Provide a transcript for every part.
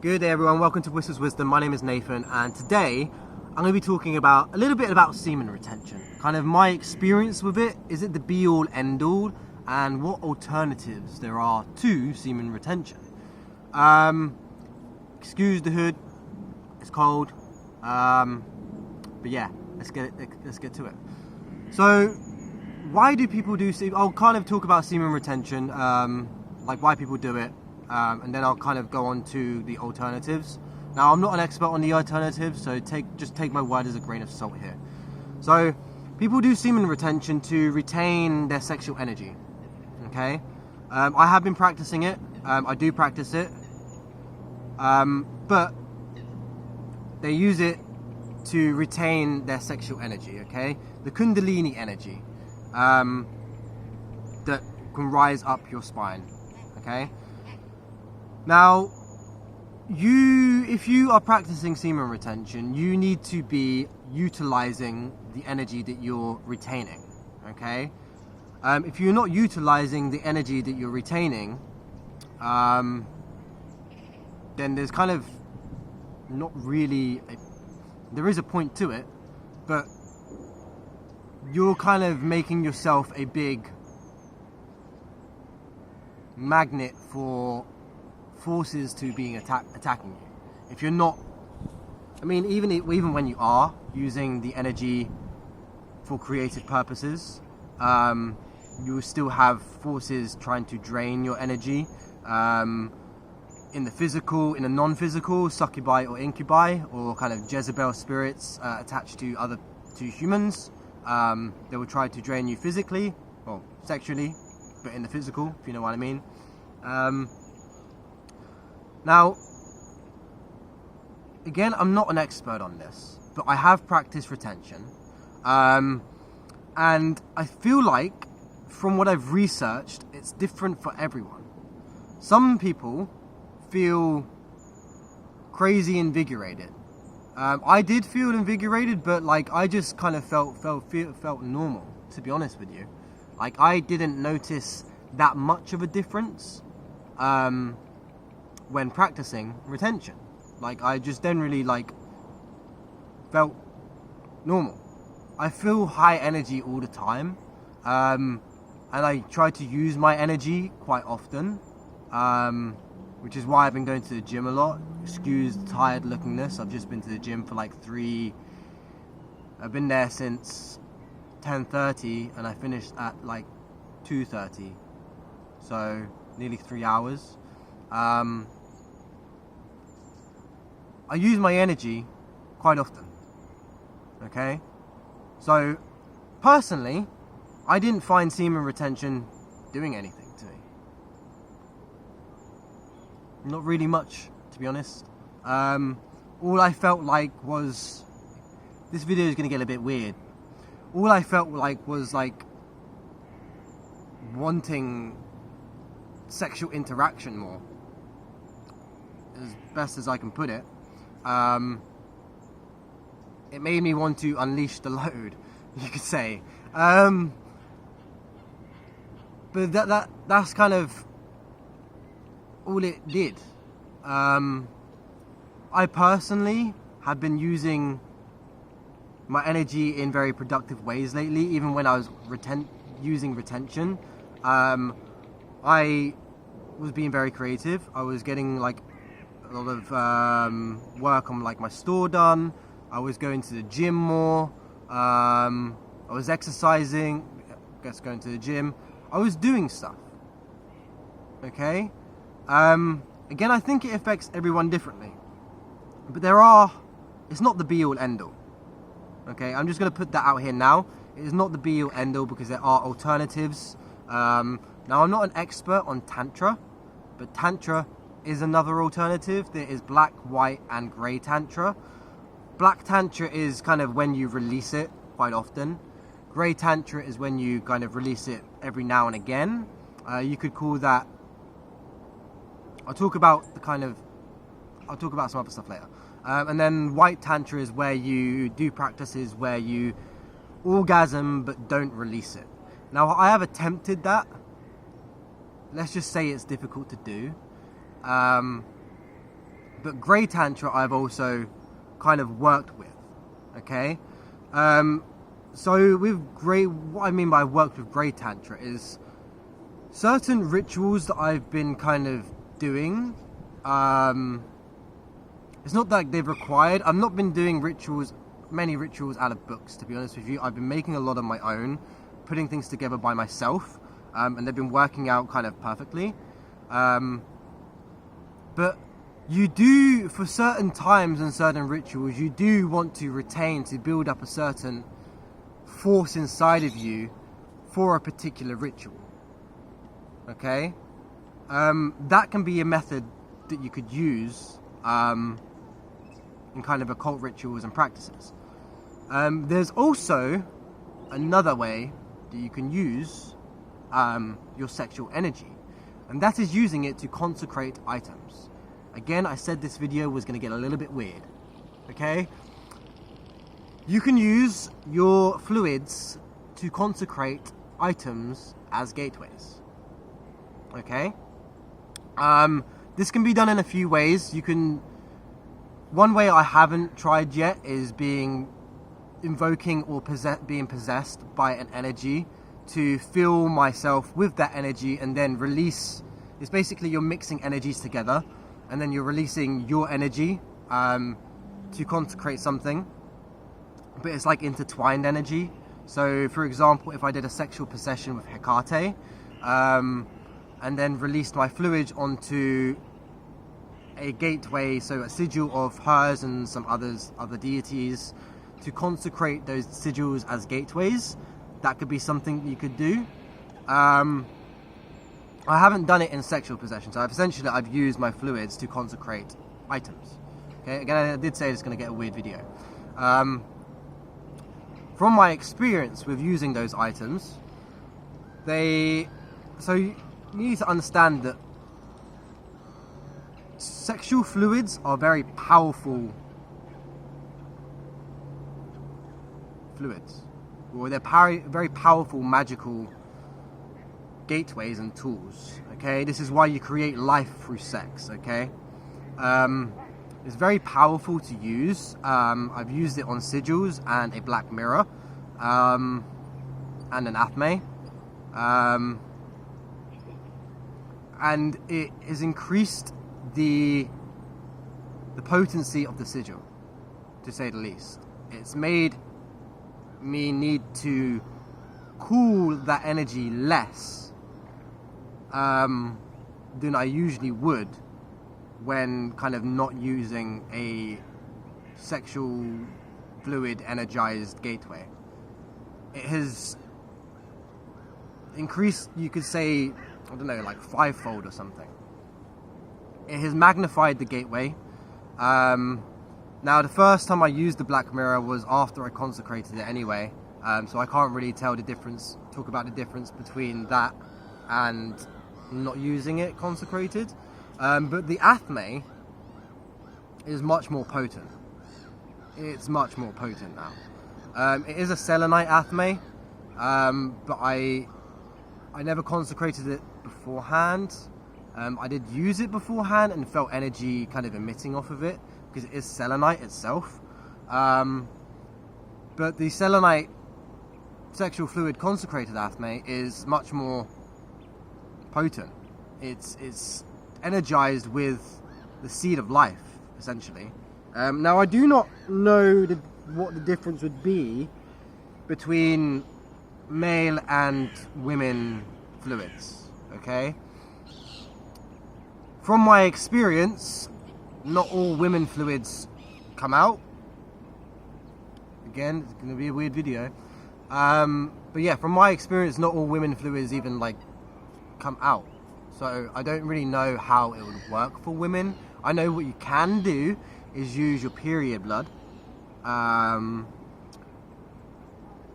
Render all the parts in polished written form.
Good day everyone, welcome to Wysol's Wisdom. My name is Nathan and today I'm going to be talking about a little bit about semen retention. Kind of my experience with it, is it the be all end all, and what alternatives there are to semen retention. Excuse the hood, it's cold, but yeah, let's get to it. So why do people do semen? I'll kind of talk about semen retention, like why people do it. And then I'll kind of go on to the alternatives. Now, I'm not an expert on the alternatives, so just take my word as a grain of salt here. So, people do semen retention to retain their sexual energy. Okay, I have been practicing it. I do practice it, but they use it to retain their sexual energy. Okay, the Kundalini energy that can rise up your spine. Okay. Now, if you are practicing semen retention, you need to be utilizing the energy that you're retaining, okay? If you're not utilizing the energy that you're retaining, then there's kind of not really, there is a point to it, but you're kind of making yourself a big magnet for forces to being attacking you. If you're not, I mean, even when you are using the energy for creative purposes, you will still have forces trying to drain your energy, in the physical, in the non-physical, succubi or incubi, or kind of Jezebel spirits attached to humans. They will try to drain you physically, or sexually, but in the physical, if you know what I mean. Now, again, I'm not an expert on this, but I have practiced retention, and I feel like, from what I've researched, it's different for everyone. Some people feel crazy invigorated. I did feel invigorated, but like I just kind of felt normal, to be honest with you. Like I didn't notice that much of a difference when practicing retention. Like I just generally felt normal. I feel high energy all the time, and I try to use my energy quite often, which is why I've been going to the gym a lot. Excuse the tired lookingness. I've just been to the gym for I've been there since 10:30 and I finished at 2:30, so nearly 3 hours. I use my energy quite often, okay? So, personally, I didn't find semen retention doing anything to me. Not really much, to be honest. All I felt like was, this video is going to get a bit weird. All I felt like was wanting sexual interaction more, as best as I can put it. It made me want to unleash the load, you could say. But that's kind of all it did. I personally have been using my energy in very productive ways lately. Even when I was using retention, I was being very creative. I was getting a lot of work on my store done. I was going to the gym more. I was exercising. I guess going to the gym. I was doing stuff. Okay. Again, I think it affects everyone differently. But it's not the be all end all. Okay, I'm just going to put that out here now. It is not the be all end all because there are alternatives. Now, I'm not an expert on Tantra, but Tantra is another alternative. There is black, white, and grey Tantra. Black Tantra is kind of when you release it quite often. Grey Tantra is when you kind of release it every now and again. You could call that, I'll talk about some other stuff later. And then white Tantra is where you do practices where you orgasm but don't release it. Now, I have attempted that. Let's just say it's difficult to do. But Grey Tantra I've also kind of worked with, okay? So with Grey, what I mean by worked with Grey Tantra is certain rituals that I've been kind of doing. It's not that they've required. I've not been doing many rituals out of books, to be honest with you. I've been making a lot on my own, putting things together by myself, and they've been working out kind of perfectly. But you do, for certain times and certain rituals, you do want to retain, to build up a certain force inside of you for a particular ritual. Okay? That can be a method that you could use in kind of occult rituals and practices. There's also another way that you can use your sexual energy, and that is using it to consecrate items. Again, I said this video was going to get a little bit weird, okay? You can use your fluids to consecrate items as gateways, okay? This can be done in a few ways. One way I haven't tried yet is invoking or being possessed by an energy to fill myself with that energy and then release. It's basically you're mixing energies together and then you're releasing your energy to consecrate something, but it's like intertwined energy. So for example, if I did a sexual possession with Hecate and then released my fluid onto a gateway, so a sigil of hers and some other deities, to consecrate those sigils as gateways, that could be something you could do. I haven't done it in sexual possession, so I've used my fluids to consecrate items. Okay, again, I did say it's going to get a weird video. From my experience with using those items, so you need to understand that sexual fluids are very powerful fluids, or they're very powerful magical gateways and tools. Okay, this is why you create life through sex. Okay, it's very powerful to use. I've used it on sigils and a black mirror, and an athame, and it has increased the potency of the sigil, to say the least. It's made me need to cool that energy less than I usually would when kind of not using a sexual fluid energized gateway. It has increased, you could say, I don't know, like 5-fold or something. It has magnified the gateway. Now, the first time I used the black mirror was after I consecrated it anyway, so I can't really talk about the difference between that and not using it consecrated. But the athame is much more potent. It's much more potent now. It is a selenite athame, but I never consecrated it beforehand. I did use it beforehand and felt energy kind of emitting off of it, because it is selenite itself. But the selenite sexual fluid consecrated athame is much more potent. It's energized with the seed of life, essentially. Now, I do not know what the difference would be between male and women fluids, okay? From my experience, not all women fluids come out. Again, it's going to be a weird video. But yeah, from my experience, not all women fluids even like come out. So I don't really know how it would work for women. I know what you can do is use your period blood.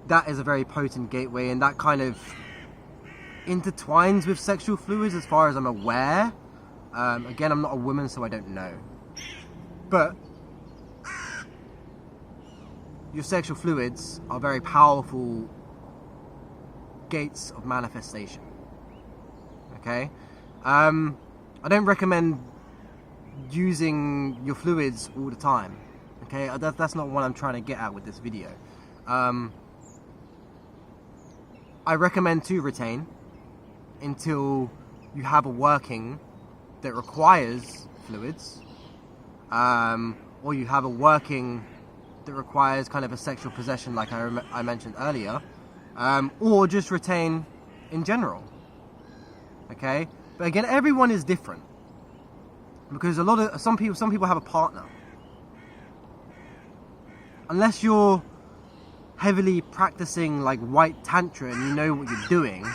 That is a very potent gateway, and that kind of intertwines with sexual fluids as far as I'm aware. Again, I'm not a woman, so I don't know. But your sexual fluids are very powerful gates of manifestation. Okay? I don't recommend using your fluids all the time. Okay, that's not what I'm trying to get at with this video. I recommend to retain until you have a working that requires fluids, or you have a working that requires kind of a sexual possession like I mentioned earlier, or just retain in general. Okay, but again, everyone is different, because some people have a partner. Unless you're heavily practicing like white tantra and you know what you're doing,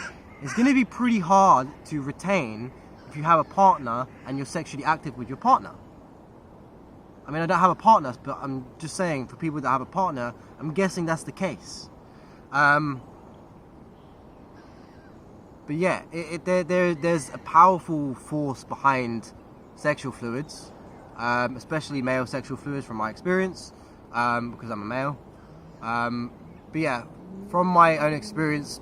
it's going to be pretty hard to retain if you have a partner and you're sexually active with your partner. I mean, I don't have a partner, but I'm just saying, for people that have a partner, I'm guessing that's the case. But yeah, there's a powerful force behind sexual fluids, especially male sexual fluids from my experience, because I'm a male. But yeah, from my own experience,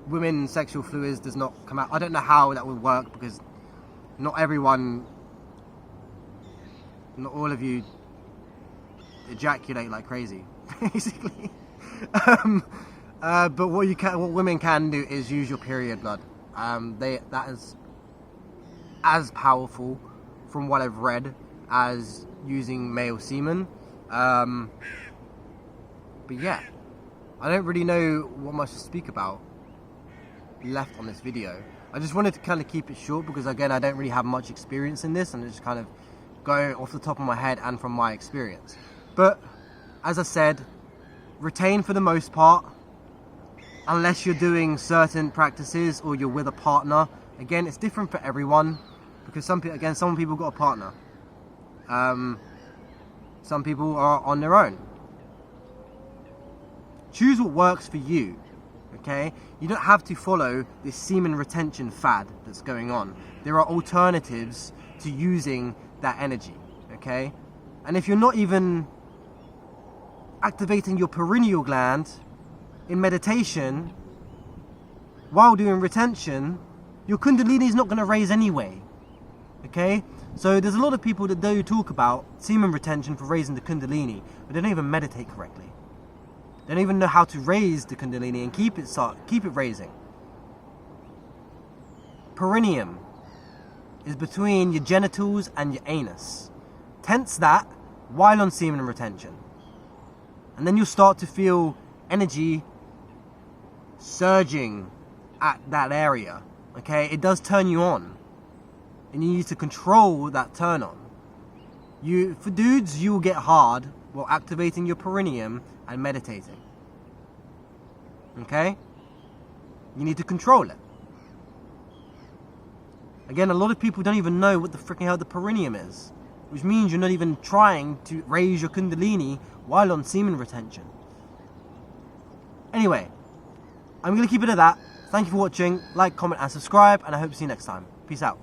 women's sexual fluids does not come out. I don't know how that would work, because not all of you ejaculate like crazy, basically. But what women can do is use your period blood. That is as powerful, from what I've read, as using male semen. But yeah, I don't really know what much to speak about left on this video. I just wanted to kind of keep it short, because again, I don't really have much experience in this, and it's just kind of going off the top of my head and from my experience. But as I said, retain for the most part, unless you're doing certain practices or you're with a partner. Again, it's different for everyone, because some people got a partner. Some people are on their own. Choose what works for you. Okay, you don't have to follow this semen retention fad that's going on. There are alternatives to using that energy. Okay, and if you're not even activating your perineal gland in meditation while doing retention, your kundalini is not going to raise anyway. Okay, so there's a lot of people that do talk about semen retention for raising the kundalini, but they don't even meditate correctly. They don't even know how to raise the kundalini and keep it raising. Perineum is between your genitals and your anus. Tense that while on semen retention, and then you'll start to feel energy surging at that area. Okay, it does turn you on, and you need to control that turn on. For dudes, you will get hard while activating your perineum and meditating. Okay, you need to control it. Again, a lot of people don't even know what the freaking hell the perineum is, which means you're not even trying to raise your kundalini while on semen retention. Anyway, I'm going to keep it at that. Thank you for watching. Like, comment and subscribe, and I hope to see you next time. Peace out.